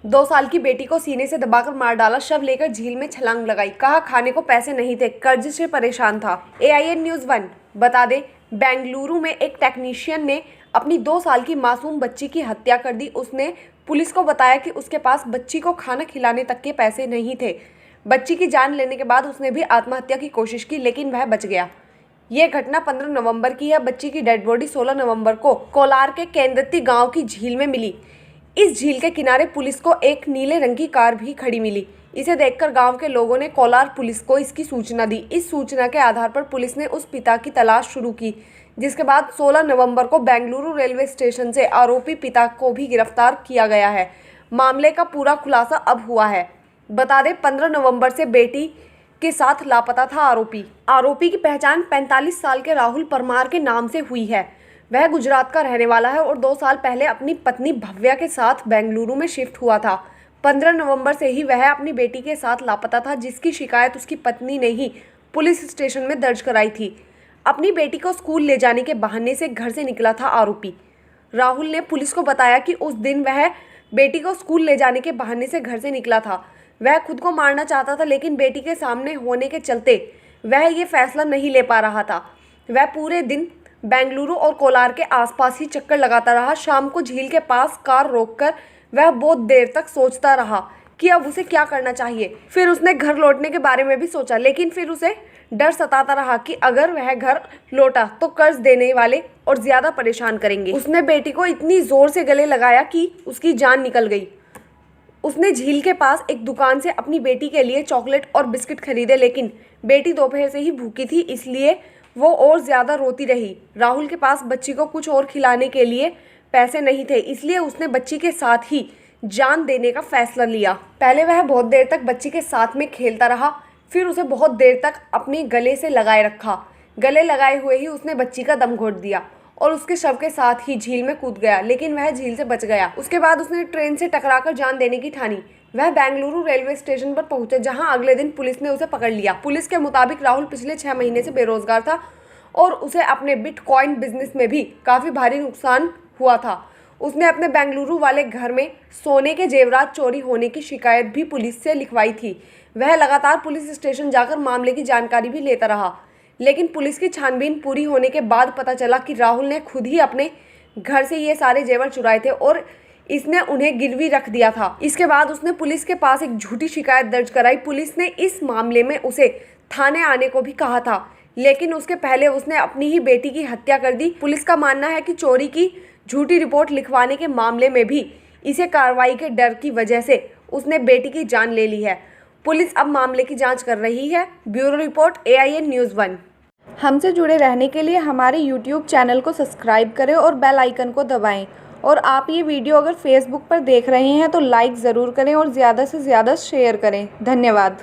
2 साल की बेटी को सीने से दबाकर मार डाला, शव लेकर झील में छलांग लगाई, कहा खाने को पैसे नहीं थे, कर्ज से परेशान था। AIN न्यूज़ 1 बता दें, बेंगलुरु में एक टेक्नीशियन ने अपनी 2 साल की मासूम बच्ची की हत्या कर दी। उसने पुलिस को बताया कि उसके पास बच्ची को खाना खिलाने तक के पैसे नहीं थे। बच्ची की जान लेने के बाद उसने भी आत्महत्या की कोशिश की, लेकिन वह बच गया। ये घटना 15 नवंबर की है। बच्ची की डेड बॉडी 16 नवंबर को कोलार के केंद्रती गांव की झील में मिली। इस झील के किनारे पुलिस को एक नीले रंग की कार भी खड़ी मिली। इसे देखकर गांव के लोगों ने कोलार पुलिस को इसकी सूचना दी। इस सूचना के आधार पर पुलिस ने उस पिता की तलाश शुरू की, जिसके बाद 16 नवंबर को बेंगलुरु रेलवे स्टेशन से आरोपी पिता को भी गिरफ्तार किया गया है। मामले का पूरा खुलासा अब हुआ है। बता दें, 15 नवंबर से बेटी के साथ लापता था आरोपी की पहचान 45 साल के राहुल परमार के नाम से हुई है। वह गुजरात का रहने वाला है और 2 साल पहले अपनी पत्नी भव्या के साथ बेंगलुरु में शिफ्ट हुआ था। 15 नवंबर से ही वह अपनी बेटी के साथ लापता था, जिसकी शिकायत उसकी पत्नी ने ही पुलिस स्टेशन में दर्ज कराई थी। अपनी बेटी को स्कूल ले जाने के बहाने से घर से निकला था आरोपी। राहुल ने पुलिस को बताया कि उस दिन वह बेटी को स्कूल ले जाने के बहाने से घर से निकला था। वह खुद को मारना चाहता था, लेकिन बेटी के सामने होने के चलते वह ये फैसला नहीं ले पा रहा था। वह पूरे दिन बेंगलुरु और कोलार के आसपास ही चक्कर लगाता रहा। शाम को झील के पास कार रोककर वह बहुत देर तक सोचता रहा कि अब उसे क्या करना चाहिए। फिर उसने घर लौटने के बारे में भी सोचा, लेकिन फिर उसे डर सताता रहा कि अगर वह घर लौटा तो कर्ज देने वाले और ज्यादा परेशान करेंगे। उसने बेटी को इतनी जोर से गले लगाया कि उसकी जान निकल गई। उसने झील के पास एक दुकान से अपनी बेटी के लिए चॉकलेट और बिस्किट खरीदे, लेकिन बेटी दोपहर से ही भूखी थी, इसलिए वो और ज़्यादा रोती रही। राहुल के पास बच्ची को कुछ और खिलाने के लिए पैसे नहीं थे, इसलिए उसने बच्ची के साथ ही जान देने का फैसला लिया। पहले वह बहुत देर तक बच्ची के साथ में खेलता रहा, फिर उसे बहुत देर तक अपने गले से लगाए रखा। गले लगाए हुए ही उसने बच्ची का दम घोट दिया और उसके शव के साथ ही झील में कूद गया, लेकिन वह झील से बच गया। उसके बाद उसने ट्रेन से टकराकर जान देने की ठानी। वह बेंगलुरु रेलवे स्टेशन पर पहुंचे, जहां अगले दिन पुलिस ने उसे पकड़ लिया। पुलिस के मुताबिक राहुल पिछले 6 महीने से बेरोजगार था और उसे अपने बिटकॉइन बिजनेस में भी काफ़ी भारी नुकसान हुआ था। उसने अपने बेंगलुरु वाले घर में सोने के जेवरात चोरी होने की शिकायत भी पुलिस से लिखवाई थी। वह लगातार पुलिस स्टेशन जाकर मामले की जानकारी भी लेता रहा, लेकिन पुलिस की छानबीन पूरी होने के बाद पता चला कि राहुल ने खुद ही अपने घर से ये सारे जेवर चुराए थे और इसने उन्हें गिरवी रख दिया था। इसके बाद उसने पुलिस के पास एक झूठी शिकायत दर्ज कराई। पुलिस ने इस मामले में उसे थाने आने को भी कहा था, लेकिन उसके पहले उसने अपनी ही बेटी की हत्या कर दी। पुलिस का मानना है कि चोरी की झूठी रिपोर्ट लिखवाने के मामले में भी इसे कार्रवाई के डर की वजह से उसने बेटी की जान ले ली है। पुलिस अब मामले की जांच कर रही है। Bureau report, AIN news 1। हमसे जुड़े रहने के लिए हमारे YouTube चैनल को सब्सक्राइब करें और बेल आइकन को दबाएं। और आप ये वीडियो अगर Facebook पर देख रहे हैं तो लाइक ज़रूर करें और ज़्यादा से ज़्यादा शेयर करें। धन्यवाद।